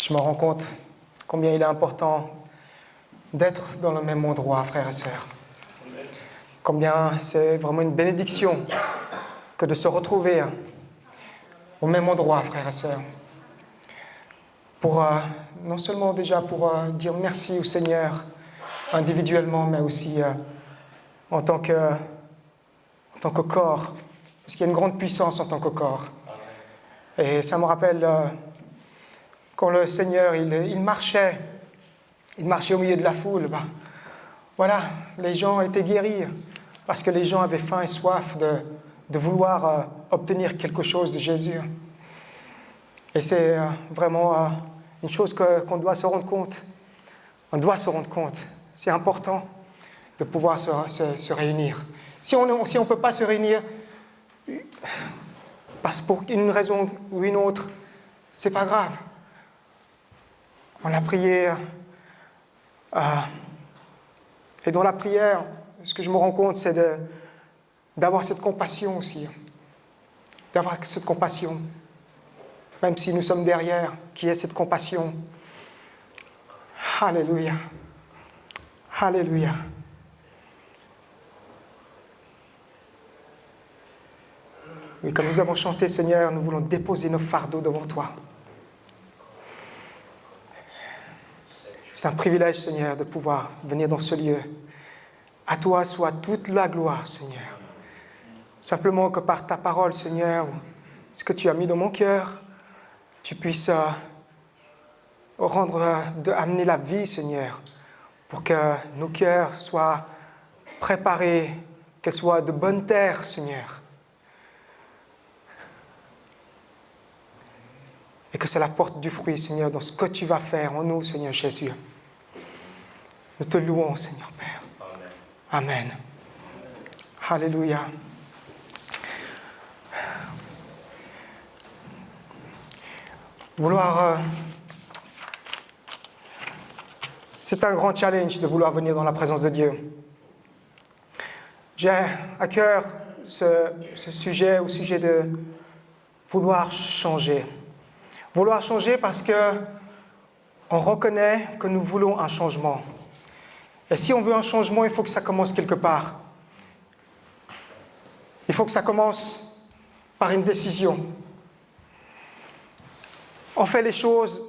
Je me rends compte combien il est important d'être dans le même endroit, frères et sœurs. Combien c'est vraiment une bénédiction que de se retrouver au même endroit, frères et sœurs. Pour, non seulement déjà pour dire merci au Seigneur individuellement, mais aussi en tant que corps. Parce qu'il y a une grande puissance en tant que corps. Et ça me rappelle quand le Seigneur, il marchait au milieu de la foule. Voilà, les gens étaient guéris parce que les gens avaient faim et soif de vouloir obtenir quelque chose de Jésus. Et c'est vraiment une chose qu'on doit se rendre compte. On doit se rendre compte. C'est important de pouvoir se réunir. Si on ne peut pas se réunir, parce pour une raison ou une autre, c'est pas grave. On a prié. Et dans la prière, ce que je me rends compte, c'est d'avoir cette compassion aussi. D'avoir cette compassion. Même si nous sommes derrière, qu'il y ait cette compassion. Alléluia. Alléluia. Oui, comme nous avons chanté, Seigneur, nous voulons déposer nos fardeaux devant toi. C'est un privilège, Seigneur, de pouvoir venir dans ce lieu. À toi soit toute la gloire, Seigneur. Simplement que par ta parole, Seigneur, ce que tu as mis dans mon cœur, tu puisses amener la vie, Seigneur, pour que nos cœurs soient préparés, qu'elles soient de bonne terre, Seigneur. Et que cela porte du fruit, Seigneur, dans ce que tu vas faire en nous, Seigneur Jésus. Nous te louons, Seigneur Père. Amen. Alléluia. C'est un grand challenge de vouloir venir dans la présence de Dieu. J'ai à cœur ce sujet, au sujet de vouloir changer. Vouloir changer parce que on reconnaît que nous voulons un changement. Et si on veut un changement, il faut que ça commence quelque part. Il faut que ça commence par une décision. On fait les choses,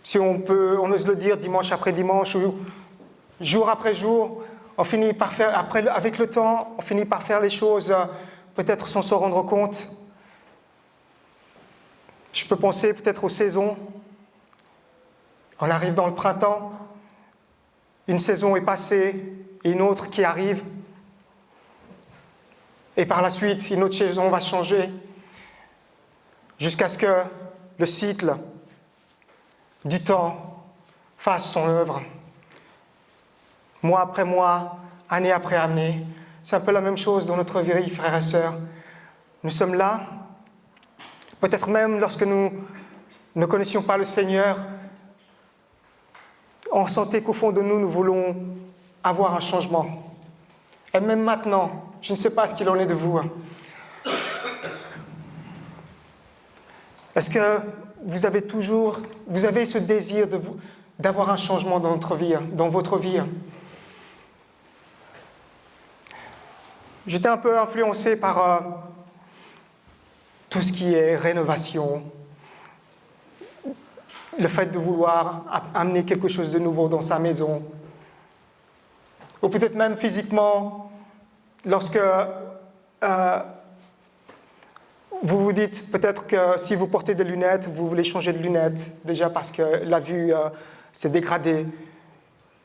si on ose le dire, dimanche après dimanche, ou jour après jour, on finit par faire, avec le temps, on finit par faire les choses peut-être sans s'en rendre compte. Je peux penser peut-être aux saisons. On arrive dans le printemps, une saison est passée et une autre qui arrive. Et par la suite, une autre saison va changer jusqu'à ce que le cycle du temps fasse son œuvre. Mois après mois, année après année. C'est un peu la même chose dans notre vie, frères et sœurs. Nous sommes là. Peut-être même lorsque nous ne connaissions pas le Seigneur, on sentait qu'au fond de nous, nous voulons avoir un changement. Et même maintenant, je ne sais pas ce qu'il en est de vous. Est-ce que vous avez ce désir d'avoir un changement dans votre vie? J'étais un peu influencé par tout ce qui est rénovation, le fait de vouloir amener quelque chose de nouveau dans sa maison, ou peut-être même physiquement, lorsque vous vous dites peut-être que si vous portez des lunettes, vous voulez changer de lunettes, déjà parce que la vue s'est dégradée,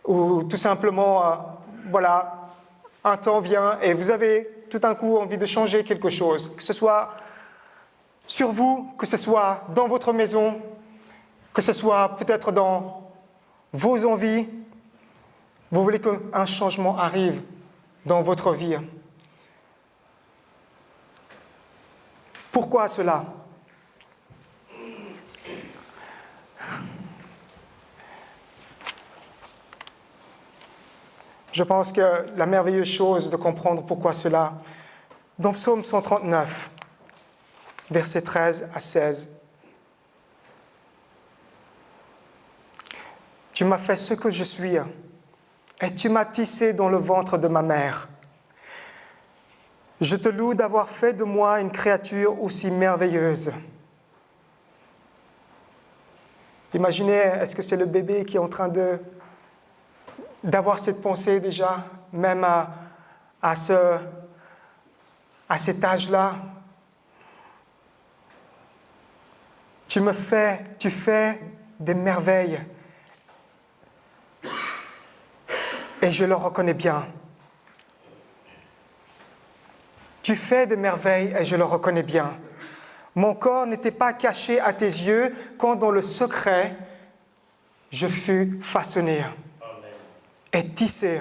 ou tout simplement, voilà, un temps vient et vous avez tout d'un coup envie de changer quelque chose, que ce soit sur vous, que ce soit dans votre maison, que ce soit peut-être dans vos envies. Vous voulez qu'un changement arrive dans votre vie. Pourquoi cela? Je pense que la merveilleuse chose de comprendre pourquoi cela, dans Psaume 139, versets 13 à 16, Tu m'as fait ce que je suis, et tu m'as tissé dans le ventre de ma mère. Je te loue d'avoir fait de moi une créature aussi merveilleuse. Imaginez, est-ce que c'est le bébé qui est en train d'avoir cette pensée déjà, même à cet âge-là? Tu fais des merveilles. Et je le reconnais bien. Tu fais des merveilles et je le reconnais bien. Mon corps n'était pas caché à tes yeux quand dans le secret, je fus façonné et tissé.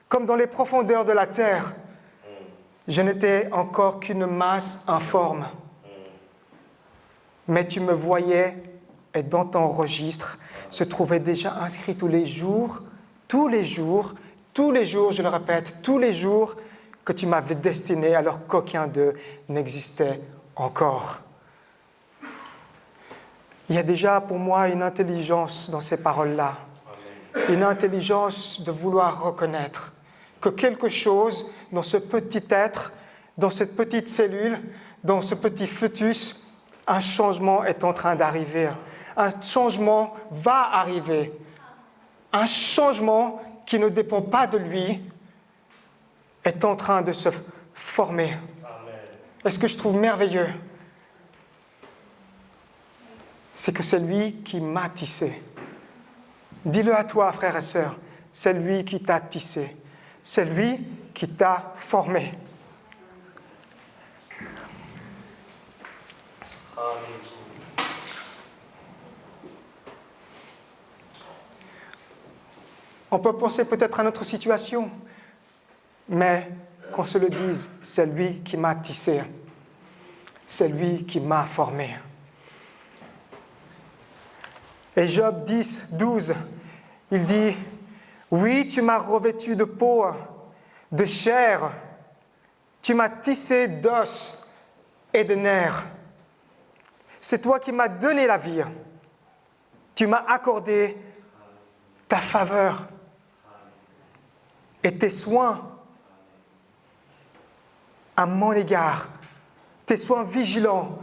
Comme dans les profondeurs de la terre, je n'étais encore qu'une masse informe. Mais tu me voyais et dans ton registre se trouvait déjà inscrit tous les jours, je le répète, tous les jours que tu m'avais destiné alors qu'aucun d'eux n'existait encore. Il y a déjà pour moi une intelligence dans ces paroles-là, une intelligence de vouloir reconnaître que quelque chose dans ce petit être, dans cette petite cellule, dans ce petit fœtus, un changement est en train d'arriver. Un changement va arriver. Un changement qui ne dépend pas de lui est en train de se former. Et ce que je trouve merveilleux, c'est que c'est lui qui m'a tissé. Dis-le à toi, frère et sœur, c'est lui qui t'a tissé. C'est lui qui t'a formé. On peut penser peut-être à notre situation, mais qu'on se le dise, c'est lui qui m'a tissé, c'est lui qui m'a formé. Et Job 10, 12, il dit, « Oui, tu m'as revêtu de peau, de chair, tu m'as tissé d'os et de nerfs. C'est toi qui m'as donné la vie, tu m'as accordé ta faveur. Et tes soins à mon égard, tes soins vigilants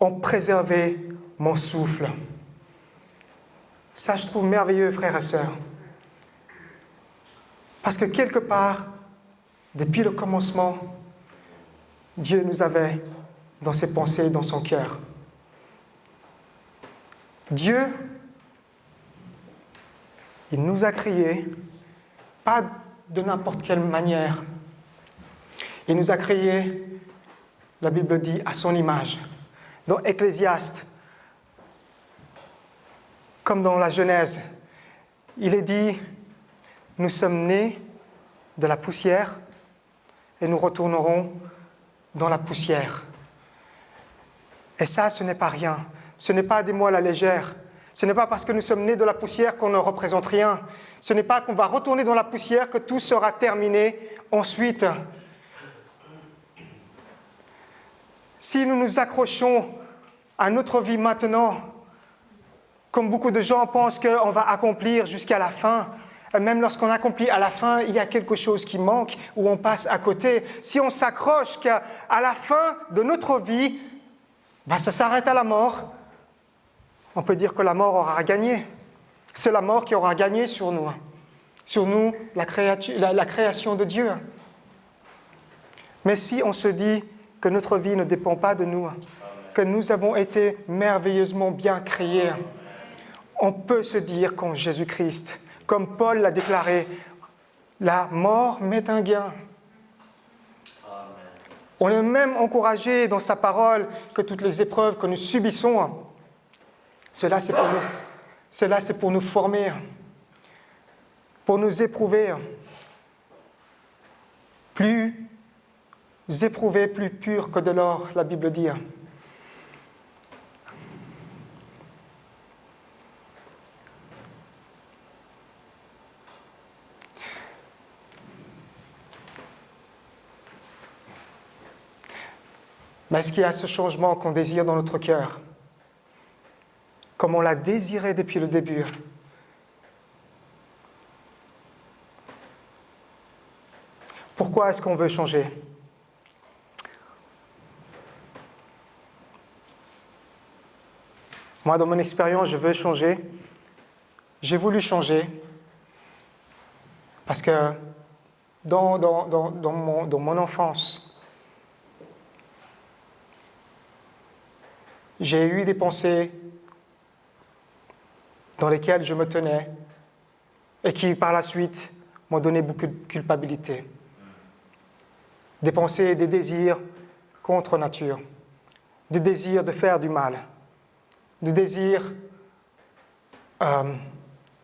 ont préservé mon souffle. » Ça, je trouve merveilleux, frères et sœurs. Parce que quelque part, depuis le commencement, Dieu nous avait dans ses pensées, dans son cœur. Dieu, il nous a créés, pas de n'importe quelle manière. Il nous a créés, la Bible dit, à son image. Dans Ecclésiaste, comme dans la Genèse, il est dit, nous sommes nés de la poussière et nous retournerons dans la poussière. Et ça, ce n'est pas rien. Ce n'est pas des mots à la légère. Ce n'est pas parce que nous sommes nés de la poussière qu'on ne représente rien. Ce n'est pas qu'on va retourner dans la poussière que tout sera terminé ensuite. Si nous nous accrochons à notre vie maintenant, comme beaucoup de gens pensent qu'on va accomplir jusqu'à la fin, même lorsqu'on accomplit à la fin, il y a quelque chose qui manque ou on passe à côté. Si on s'accroche qu'à la fin de notre vie, ça s'arrête à la mort, on peut dire que la mort aura gagné. C'est la mort qui aura gagné sur nous, la création de Dieu. Mais si on se dit que notre vie ne dépend pas de nous, que nous avons été merveilleusement bien créés, on peut se dire qu'en Jésus-Christ, comme Paul l'a déclaré, la mort m'est un gain. On est même encouragé dans sa parole que toutes les épreuves que nous subissons, cela c'est pour nous former, pour nous éprouver. Plus éprouvé, plus pur que de l'or, la Bible dit. Mais est-ce qu'il y a ce changement qu'on désire dans notre cœur, comme on l'a désiré depuis le début? Pourquoi est-ce qu'on veut changer? Moi, dans mon expérience, je veux changer. J'ai voulu changer parce que dans mon enfance, j'ai eu des pensées dans lesquelles je me tenais et qui, par la suite, m'ont donné beaucoup de culpabilité. Des pensées et des désirs contre nature, des désirs de faire du mal, des désirs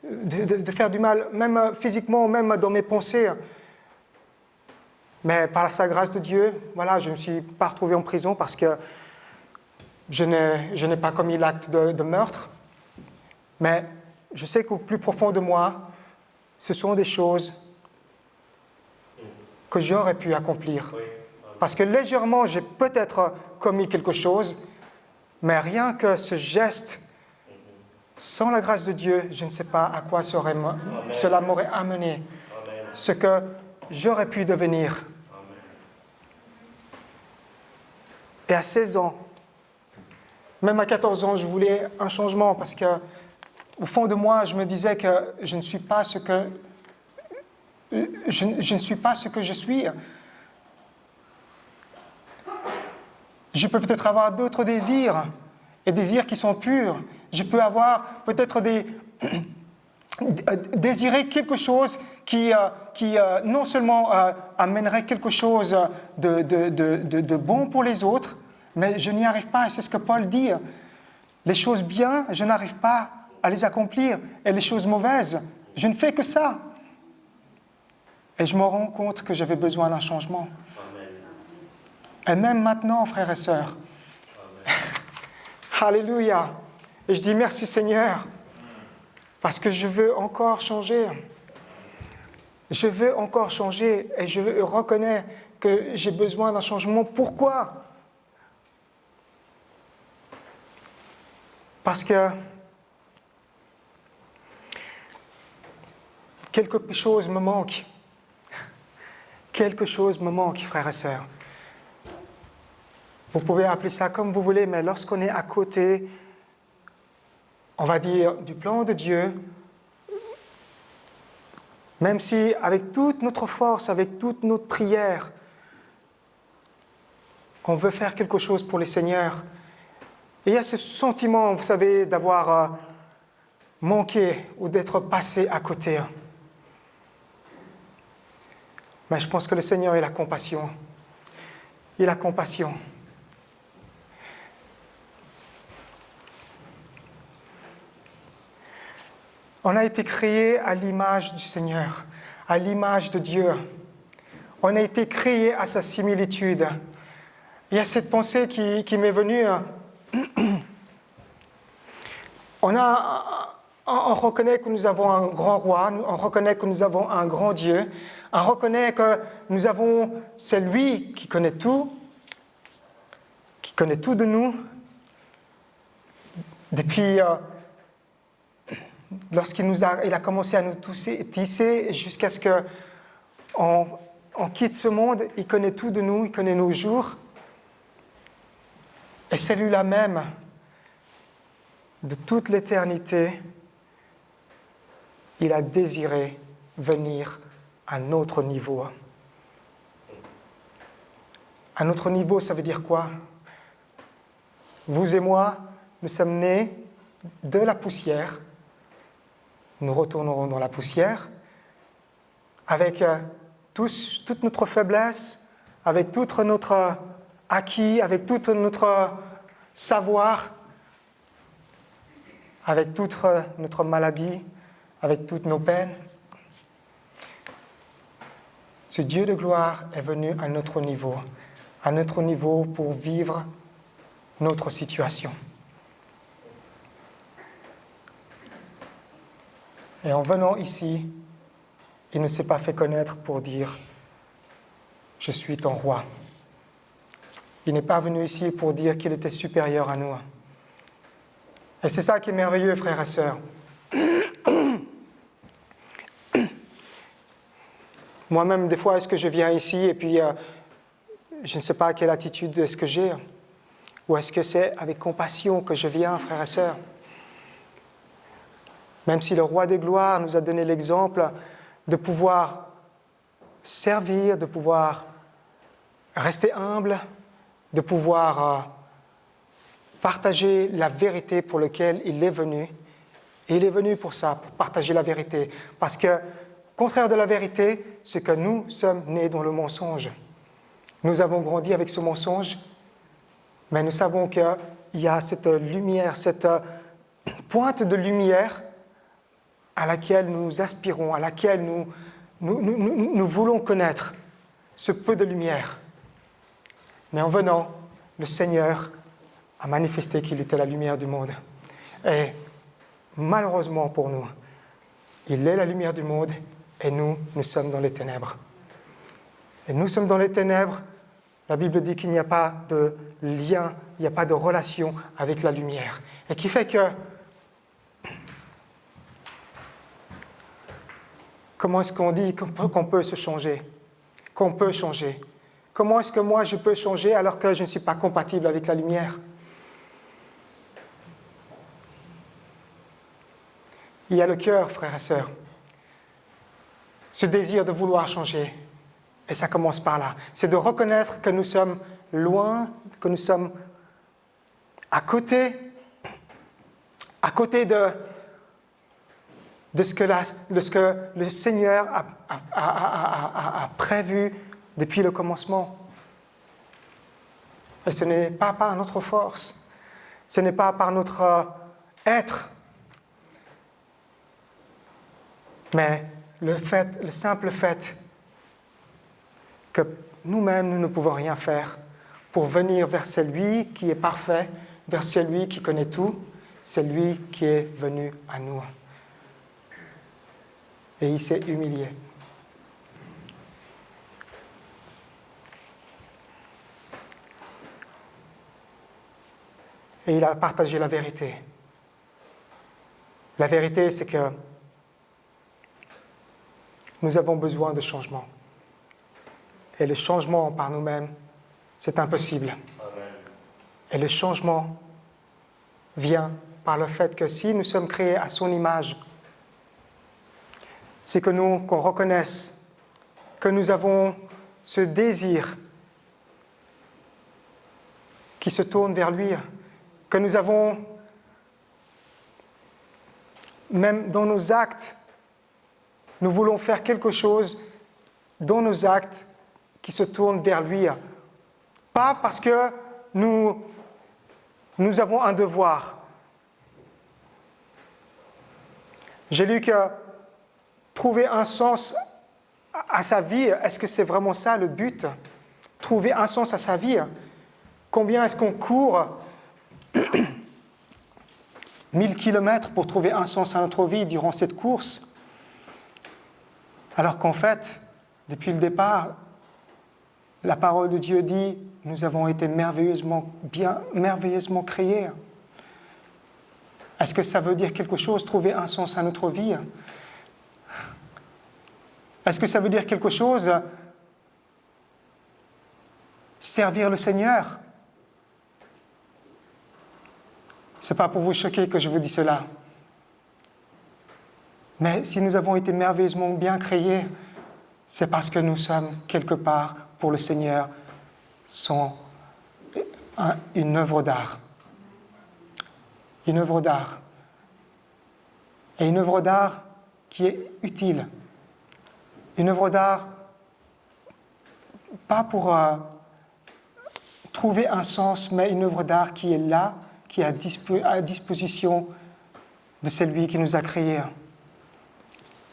de faire du mal, même physiquement, même dans mes pensées. Mais par la grâce de Dieu, voilà, je ne me suis pas retrouvé en prison parce que je n'ai pas commis l'acte de meurtre. Mais je sais qu'au plus profond de moi, ce sont des choses que j'aurais pu accomplir. Parce que légèrement, j'ai peut-être commis quelque chose, mais rien que ce geste, sans la grâce de Dieu, je ne sais pas à quoi cela m'aurait amené, ce que j'aurais pu devenir. Et à 16 ans, même à 14 ans, je voulais un changement parce que, au fond de moi, je me disais que je ne suis pas ce que je suis. Je peux peut-être avoir d'autres désirs, et désirs qui sont purs. Je peux avoir peut-être désirer quelque chose qui non seulement amènerait quelque chose de bon pour les autres, mais je n'y arrive pas, et c'est ce que Paul dit. Les choses bien, je n'arrive pas à les accomplir, et les choses mauvaises, je ne fais que ça. Et je me rends compte que j'avais besoin d'un changement. Amen. Et même maintenant, frères et sœurs. Alléluia. Et je dis merci Seigneur, parce que je veux encore changer. Je veux encore changer et je reconnais que j'ai besoin d'un changement. Pourquoi? Parce que quelque chose me manque. Quelque chose me manque, frères et sœurs. Vous pouvez appeler ça comme vous voulez, mais lorsqu'on est à côté, on va dire, du plan de Dieu, même si avec toute notre force, avec toute notre prière, on veut faire quelque chose pour les Seigneurs, et il y a ce sentiment, vous savez, d'avoir manqué ou d'être passé à côté. Mais je pense que le Seigneur, il a compassion. Il a compassion. On a été créés à l'image du Seigneur, à l'image de Dieu. On a été créés à sa similitude. Il y a cette pensée qui m'est venue. On reconnaît que nous avons un grand roi, on reconnaît que nous avons un grand Dieu, on reconnaît que c'est lui qui connaît tout de nous. Depuis lorsqu'il a commencé à nous tisser jusqu'à ce qu'on quitte ce monde, il connaît tout de nous, il connaît nos jours. Et celui-là même, de toute l'éternité, il a désiré venir à notre niveau. À notre niveau, ça veut dire quoi? Vous et moi, nous sommes nés de la poussière. Nous retournerons dans la poussière avec toute notre faiblesse, avec tout notre acquis, avec tout notre savoir, avec toute notre maladie, avec toutes nos peines. Ce Dieu de gloire est venu à notre niveau pour vivre notre situation. Et en venant ici, il ne s'est pas fait connaître pour dire « Je suis ton roi ». Il n'est pas venu ici pour dire qu'il était supérieur à nous. Et c'est ça qui est merveilleux, frères et sœurs. Moi-même, des fois, est-ce que je viens ici et puis je ne sais pas quelle attitude est-ce que j'ai? Ou est-ce que c'est avec compassion que je viens, frères et sœurs? Même si le roi des gloires nous a donné l'exemple de pouvoir servir, de pouvoir rester humble, de pouvoir partager la vérité pour laquelle il est venu. Et il est venu pour ça, pour partager la vérité. Parce que, contraire de la vérité, c'est que nous sommes nés dans le mensonge. Nous avons grandi avec ce mensonge, mais nous savons qu'il y a cette lumière, cette pointe de lumière à laquelle nous aspirons, à laquelle nous voulons connaître, ce peu de lumière. Mais en venant, le Seigneur a manifesté qu'il était la lumière du monde. Et malheureusement pour nous, il est la lumière du monde et nous sommes dans les ténèbres. Et nous sommes dans les ténèbres. La Bible dit qu'il n'y a pas de lien, il n'y a pas de relation avec la lumière. Et qui fait que, comment est-ce qu'on dit qu'on peut se changer? Qu'on peut changer? Comment est-ce que moi je peux changer alors que je ne suis pas compatible avec la lumière? Il y a le cœur, frères et sœurs. Ce désir de vouloir changer. Et ça commence par là. C'est de reconnaître que nous sommes loin, que nous sommes à côté de ce que le Seigneur a prévu depuis le commencement. Et ce n'est pas par notre force, ce n'est pas par notre être, mais le simple fait que nous-mêmes, nous ne pouvons rien faire pour venir vers celui qui est parfait, vers celui qui connaît tout, celui qui est venu à nous. Et il s'est humilié. Et il a partagé la vérité. La vérité, c'est que nous avons besoin de changement. Et le changement par nous-mêmes, c'est impossible. Amen. Et le changement vient par le fait que si nous sommes créés à son image, c'est que qu'on reconnaisse que nous avons ce désir qui se tourne vers lui, que nous avons, même dans nos actes, nous voulons faire quelque chose dans nos actes qui se tournent vers lui. Pas parce que nous avons un devoir. J'ai lu que trouver un sens à sa vie, est-ce que c'est vraiment ça le but? Trouver un sens à sa vie. Combien est-ce qu'on court 1000 kilomètres pour trouver un sens à notre vie durant cette course? Alors qu'en fait, depuis le départ, la parole de Dieu dit, nous avons été merveilleusement créés. Est-ce que ça veut dire quelque chose, trouver un sens à notre vie? Est-ce que ça veut dire quelque chose, servir le Seigneur? Ce n'est pas pour vous choquer que je vous dis cela. Mais si nous avons été merveilleusement bien créés, c'est parce que nous sommes quelque part pour le Seigneur une œuvre d'art. Une œuvre d'art. Et une œuvre d'art qui est utile. Une œuvre d'art, pas pour trouver un sens, mais une œuvre d'art qui est là, qui est à disposition de celui qui nous a créés.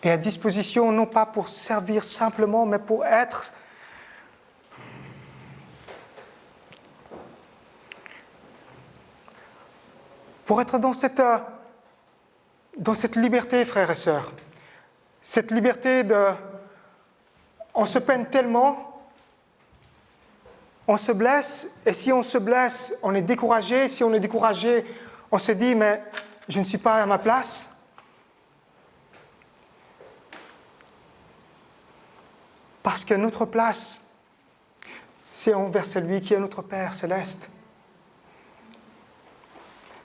Et à disposition, non pas pour servir simplement, mais pour être dans cette liberté, frères et sœurs. Cette liberté on se peine tellement, on se blesse, et si on se blesse, on est découragé. Si on est découragé, on se dit, mais je ne suis pas à ma place. Parce que notre place, c'est envers celui qui est notre Père céleste.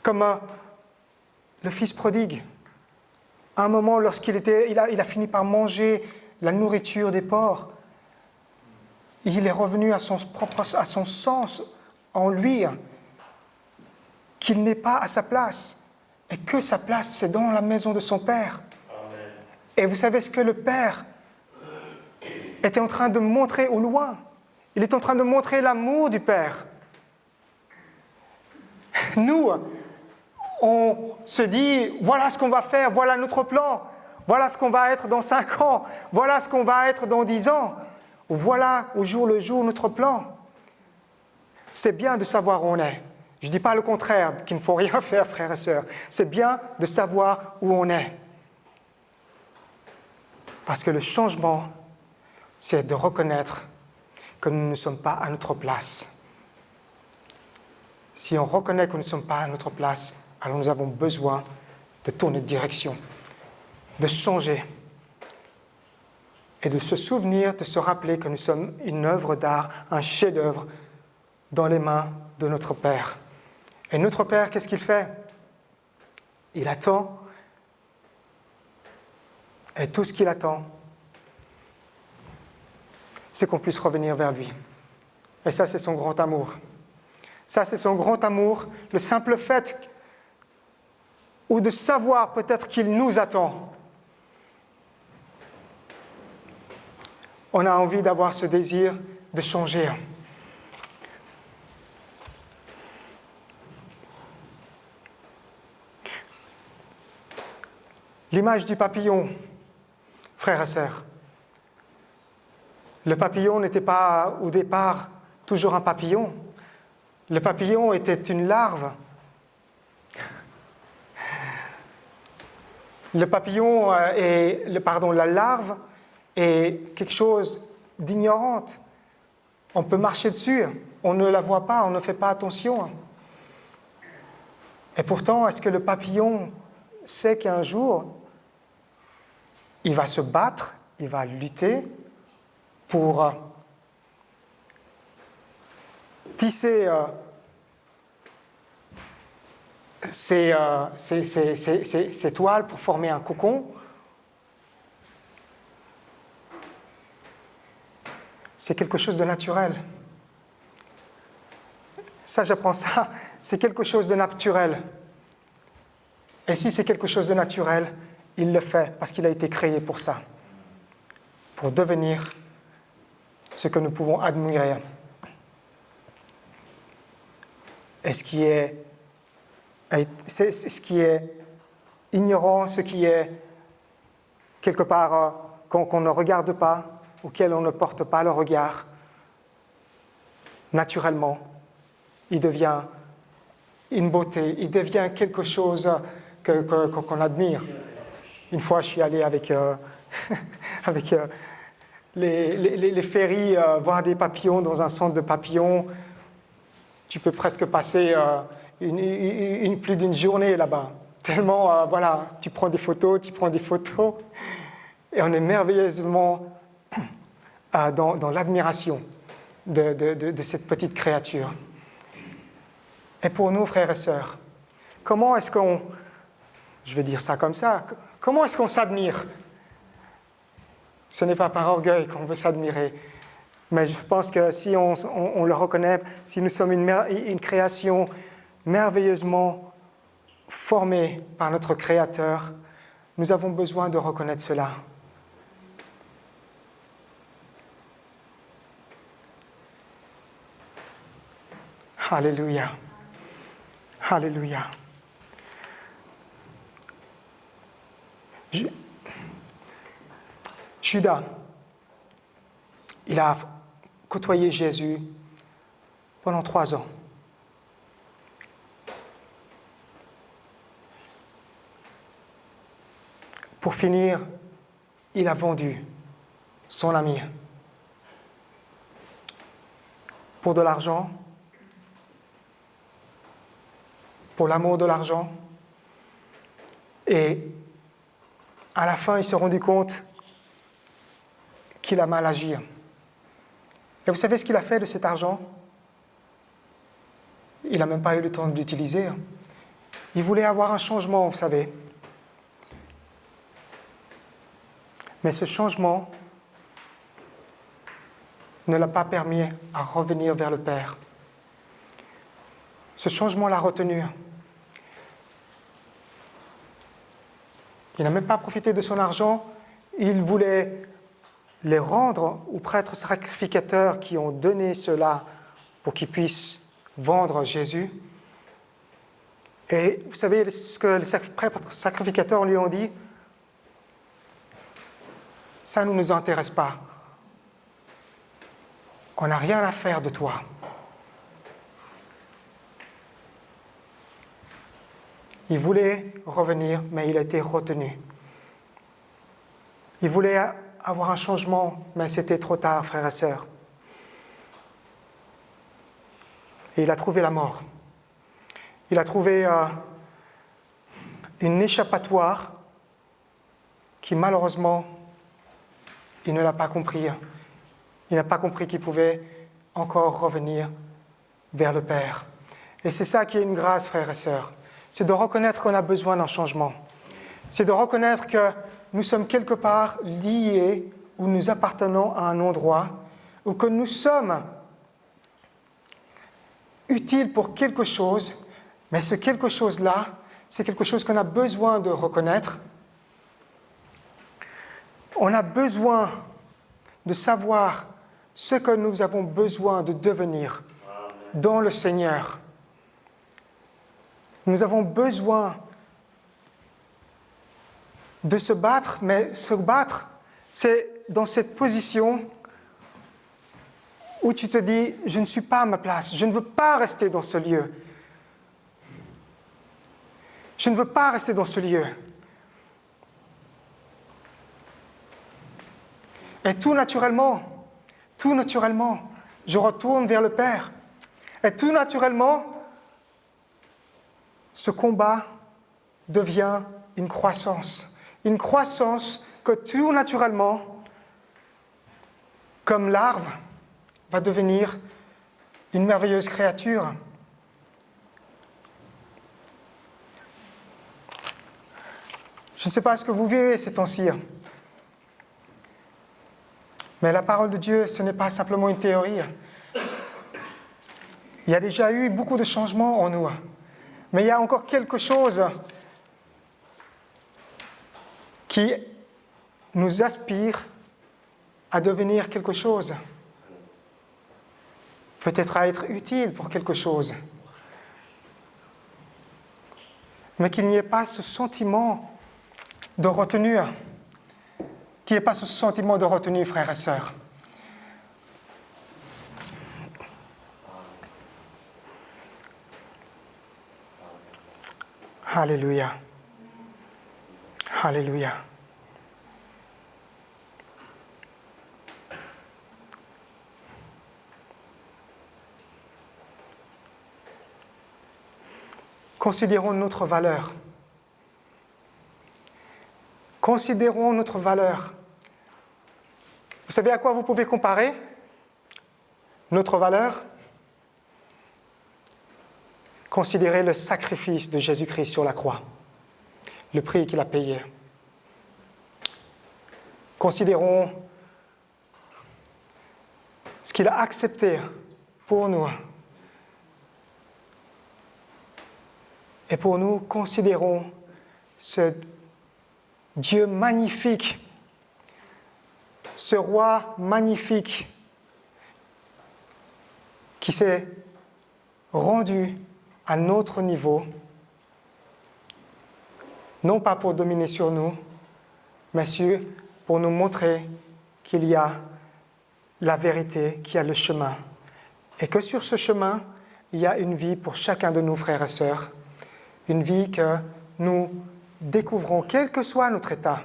Comme le fils prodigue. À un moment, il a fini par manger la nourriture des porcs, il est revenu à son sens en lui, qu'il n'est pas à sa place, et que sa place, c'est dans la maison de son Père. Amen. Et vous savez ce que le Père était en train de montrer au loin? Il est en train de montrer l'amour du Père. Nous, on se dit, voilà ce qu'on va faire, voilà notre plan, voilà ce qu'on va être dans 5 ans, voilà ce qu'on va être dans 10 ans, voilà au jour le jour notre plan. C'est bien de savoir où on est. Je ne dis pas le contraire, qu'il ne faut rien faire, frères et sœurs. C'est bien de savoir où on est. Parce que le changement, c'est de reconnaître que nous ne sommes pas à notre place. Si on reconnaît que nous ne sommes pas à notre place, alors nous avons besoin de tourner de direction, de changer et de se souvenir, de se rappeler que nous sommes une œuvre d'art, un chef-d'œuvre dans les mains de notre Père. Et notre Père, qu'est-ce qu'il fait? Il attend, et tout ce qu'il attend, c'est qu'on puisse revenir vers lui. Et ça, c'est son grand amour. Ça, c'est son grand amour, le simple fait ou de savoir peut-être qu'il nous attend. On a envie d'avoir ce désir de changer. L'image du papillon, frères et sœurs. Le papillon n'était pas au départ toujours un papillon. Le papillon était une larve. La larve est quelque chose d'ignorante. On peut marcher dessus, on ne la voit pas, on ne fait pas attention. Et pourtant, est-ce que le papillon sait qu'un jour, il va se battre, il va lutter pour tisser ses toiles pour former un cocon? C'est quelque chose de naturel. Ça, j'apprends ça, c'est quelque chose de naturel. Et si c'est quelque chose de naturel, il le fait parce qu'il a été créé pour ça, pour devenir ce que nous pouvons admirer. Et ce qui est ignorant, ce qui est quelque part qu'on ne regarde pas, auquel on ne porte pas le regard, naturellement, il devient une beauté, il devient quelque chose qu'on admire. Une fois, je suis allé avec les ferries voir des papillons dans un centre de papillons. Tu peux presque passer plus d'une journée là-bas. Tellement, tu prends des photos, et on est merveilleusement dans l'admiration de cette petite créature. Et pour nous, frères et sœurs, comment est-ce qu'on, je vais dire ça comme ça, comment est-ce qu'on s'admire? Ce n'est pas par orgueil qu'on veut s'admirer, mais je pense que si on le reconnaît, si nous sommes une création merveilleusement formée par notre Créateur, nous avons besoin de reconnaître cela. Alléluia. Alléluia. Judas, il a côtoyé Jésus pendant 3 ans. Pour finir, il a vendu son ami pour de l'argent, pour l'amour de l'argent. Et à la fin, il s'est rendu compte qu'il a mal agi. Et vous savez ce qu'il a fait de cet argent? Il n'a même pas eu le temps d'utiliser. Il voulait avoir un changement, vous savez. Mais ce changement ne l'a pas permis à revenir vers le Père. Ce changement l'a retenu. Il n'a même pas profité de son argent. Il voulait les rendre aux prêtres sacrificateurs qui ont donné cela pour qu'ils puissent vendre Jésus. Et vous savez ce que les prêtres sacrificateurs lui ont dit? Ça ne nous intéresse pas. On n'a rien à faire de toi. Il voulait revenir, mais il a été retenu. Il voulait avoir un changement, mais c'était trop tard, frères et sœurs. Et il a trouvé la mort. Il a trouvé une échappatoire qui, malheureusement, il ne l'a pas compris. Il n'a pas compris qu'il pouvait encore revenir vers le Père. Et c'est ça qui est une grâce, frères et sœurs. C'est de reconnaître qu'on a besoin d'un changement. C'est de reconnaître que nous sommes quelque part liés ou nous appartenons à un endroit ou que nous sommes utiles pour quelque chose, mais ce quelque chose-là, c'est quelque chose qu'on a besoin de reconnaître. On a besoin de savoir ce que nous avons besoin de devenir dans le Seigneur. Nous avons besoin de se battre, mais se battre, c'est dans cette position où tu te dis, je ne suis pas à ma place, je ne veux pas rester dans ce lieu. Je ne veux pas rester dans ce lieu. Et tout naturellement, je retourne vers le Père. Et tout naturellement, ce combat devient une croissance. Une croissance que tout naturellement, comme l'arbre, va devenir une merveilleuse créature. Je ne sais pas ce que vous vivez ces temps-ci, mais la parole de Dieu, ce n'est pas simplement une théorie. Il y a déjà eu beaucoup de changements en nous, mais il y a encore quelque chose qui nous aspire à devenir quelque chose, peut-être à être utile pour quelque chose, mais qu'il n'y ait pas ce sentiment de retenue, qu'il n'y ait pas ce sentiment de retenue, frères et sœurs. Alléluia. Alléluia. Considérons notre valeur. Considérons notre valeur. Vous savez à quoi vous pouvez comparer notre valeur? Considérez le sacrifice de Jésus-Christ sur la croix, le prix qu'il a payé. Considérons ce qu'il a accepté pour nous. Et pour nous, considérons ce Dieu magnifique, ce roi magnifique qui s'est rendu à notre niveau, non pas pour dominer sur nous, mais pour nous montrer qu'il y a la vérité, qu'il y a le chemin. Et que sur ce chemin, il y a une vie pour chacun de nous, frères et sœurs. Une vie que nous découvrons, quel que soit notre état.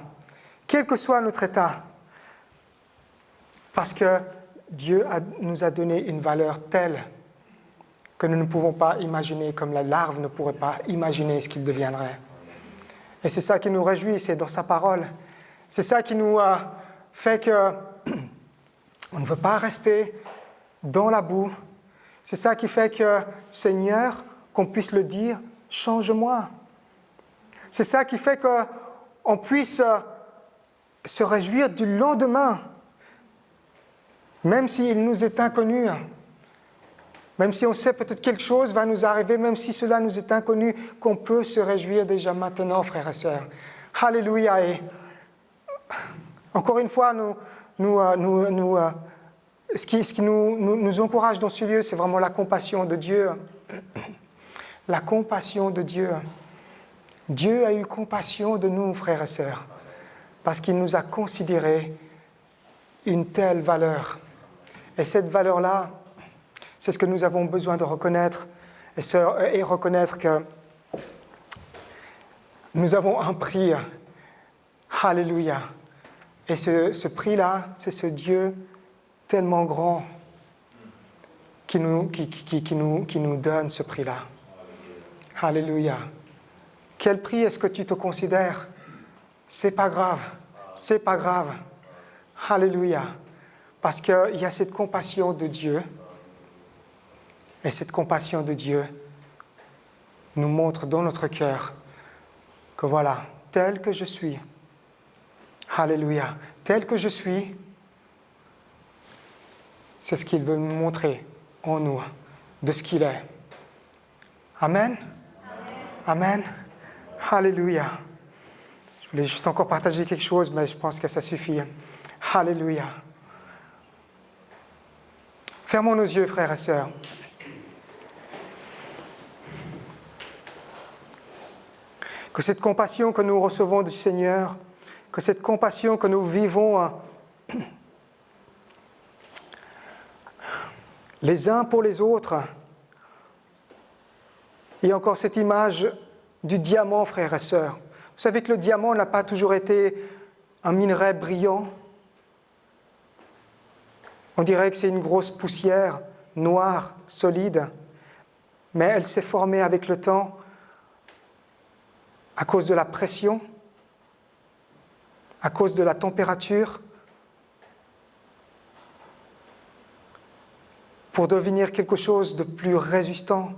Quel que soit notre état. Parce que Dieu nous a donné une valeur telle que nous ne pouvons pas imaginer, comme la larve ne pourrait pas imaginer ce qu'il deviendrait. Et c'est ça qui nous réjouit, c'est dans sa parole. C'est ça qui nous fait que On ne veut pas rester dans la boue. C'est ça qui fait que, Seigneur, qu'on puisse le dire, change-moi. C'est ça qui fait qu'on puisse se réjouir du lendemain, même s'il nous est inconnu, même si on sait peut-être quelque chose va nous arriver, même si cela nous est inconnu, qu'on peut se réjouir déjà maintenant, frères et sœurs. Alléluia. Et encore une fois, ce qui nous encourage dans ce lieu, c'est vraiment la compassion de Dieu. La compassion de Dieu. Dieu a eu compassion de nous, frères et sœurs, parce qu'il nous a considérés une telle valeur. Et cette valeur-là, c'est ce que nous avons besoin de reconnaître et reconnaître que nous avons un prix. Alléluia. Et ce prix-là, c'est ce Dieu tellement grand qui nous donne ce prix-là. Alléluia. Quel prix est-ce que tu te considères? C'est pas grave. C'est pas grave. Alléluia. Parce qu'il y a cette compassion de Dieu. Et cette compassion de Dieu nous montre dans notre cœur que voilà, tel que je suis, alléluia, tel que je suis, c'est ce qu'il veut nous montrer en nous, de ce qu'il est. Amen. Amen. Alléluia. Je voulais juste encore partager quelque chose, mais je pense que ça suffit. Alléluia. Fermons nos yeux, frères et sœurs. Que cette compassion que nous recevons du Seigneur, que cette compassion que nous vivons les uns pour les autres, et encore cette image du diamant, frères et sœurs. Vous savez que le diamant n'a pas toujours été un minerai brillant. On dirait que c'est une grosse poussière noire, solide, mais elle s'est formée avec le temps à cause de la pression, à cause de la température, pour devenir quelque chose de plus résistant,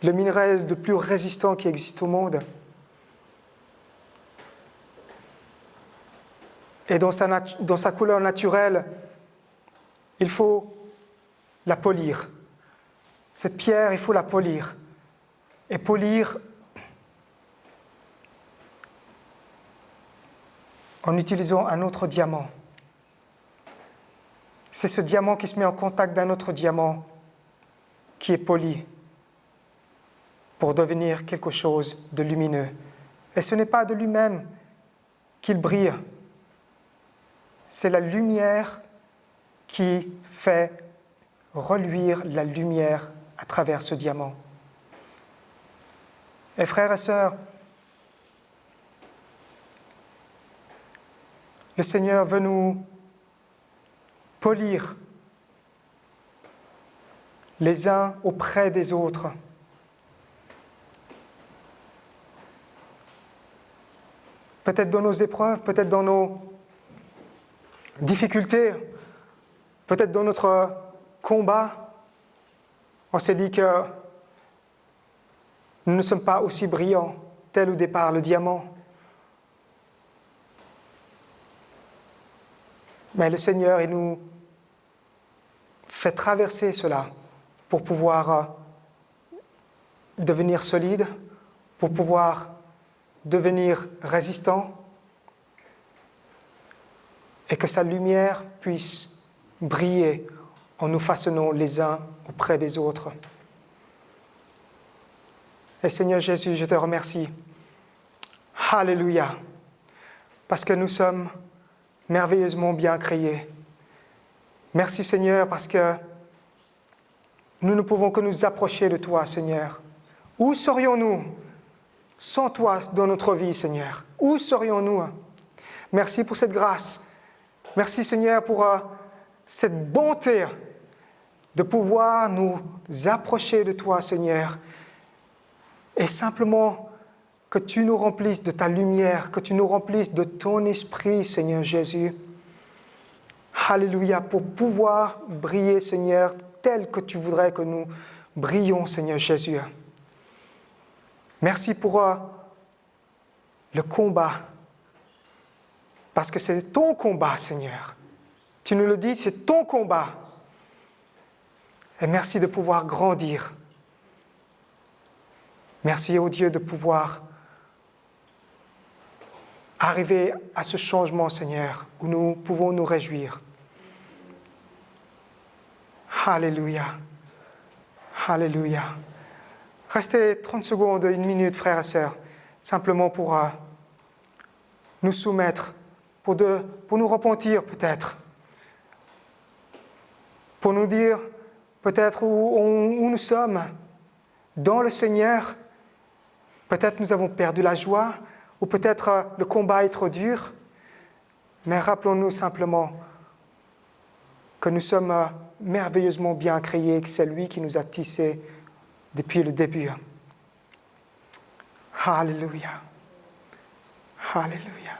le minerai le plus résistant qui existe au monde. Et dans sa couleur naturelle, il faut la polir. Cette pierre, il faut la polir. Et polir en utilisant un autre diamant. C'est ce diamant qui se met en contact d'un autre diamant qui est poli pour devenir quelque chose de lumineux. Et ce n'est pas de lui-même qu'il brille, c'est la lumière qui fait reluire la lumière à travers ce diamant. Et frères et sœurs, le Seigneur veut nous polir les uns auprès des autres. Peut-être dans nos épreuves, peut-être dans nos difficultés, peut-être dans notre combat, on s'est dit que nous ne sommes pas aussi brillants, tel au départ le diamant. Mais le Seigneur, il nous fait traverser cela pour pouvoir devenir solide, pour pouvoir devenir résistant, et que sa lumière puisse briller en nous façonnant les uns auprès des autres. Et Seigneur Jésus, je te remercie. Alléluia. Parce que nous sommes merveilleusement bien créés. Merci Seigneur, parce que nous ne pouvons que nous approcher de toi, Seigneur. Où serions-nous sans toi dans notre vie, Seigneur? Où serions-nous? Merci pour cette grâce. Merci Seigneur pour cette bonté de pouvoir nous approcher de toi, Seigneur. Et simplement que tu nous remplisses de ta lumière, que tu nous remplisses de ton esprit, Seigneur Jésus. Alléluia, pour pouvoir briller, Seigneur, tel que tu voudrais que nous brillons, Seigneur Jésus. Merci pour le combat, parce que c'est ton combat, Seigneur. Tu nous le dis, c'est ton combat. Et merci de pouvoir grandir. Merci, ô Dieu, de pouvoir arriver à ce changement, Seigneur, où nous pouvons nous réjouir. Alléluia. Alléluia. Restez 30 secondes, 1 minute, frères et sœurs, simplement pour nous soumettre, pour nous repentir peut-être, pour nous dire peut-être où nous sommes dans le Seigneur. Peut-être nous avons perdu la joie, ou peut-être le combat est trop dur, mais rappelons-nous simplement que nous sommes merveilleusement bien créés, que c'est lui qui nous a tissés depuis le début. Alléluia. Alléluia.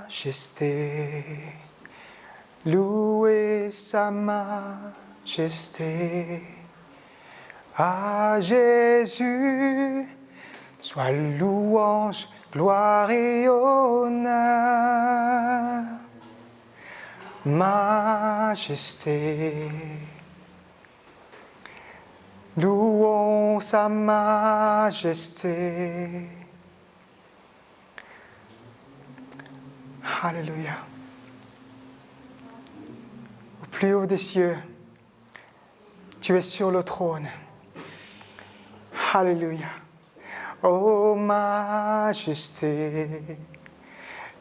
Majesté, louez sa majesté. À Jésus, soit louange, gloire et honneur. Majesté, louons sa majesté. Alléluia. Au plus haut des cieux, tu es sur le trône. Alléluia. Ô majesté,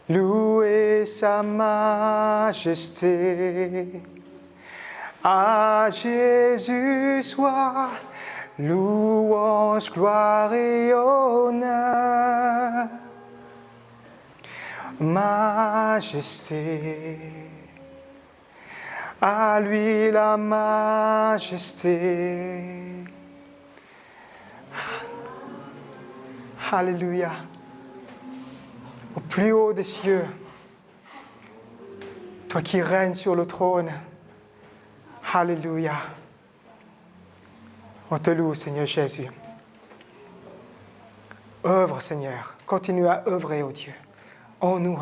louez sa majesté. À Jésus soit louange, gloire et honneur. Majesté, à lui la majesté. Alléluia. Au plus haut des cieux, toi qui règnes sur le trône. Alléluia. On te loue, Seigneur Jésus. Œuvre, Seigneur. Continue à œuvrer, ô Dieu, en nous.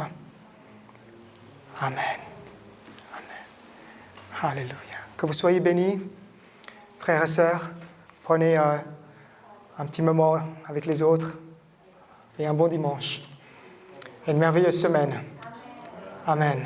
Amen. Amen. Alléluia. Que vous soyez bénis, frères et sœurs. Prenez un petit moment avec les autres et un bon dimanche. Et une merveilleuse semaine. Amen.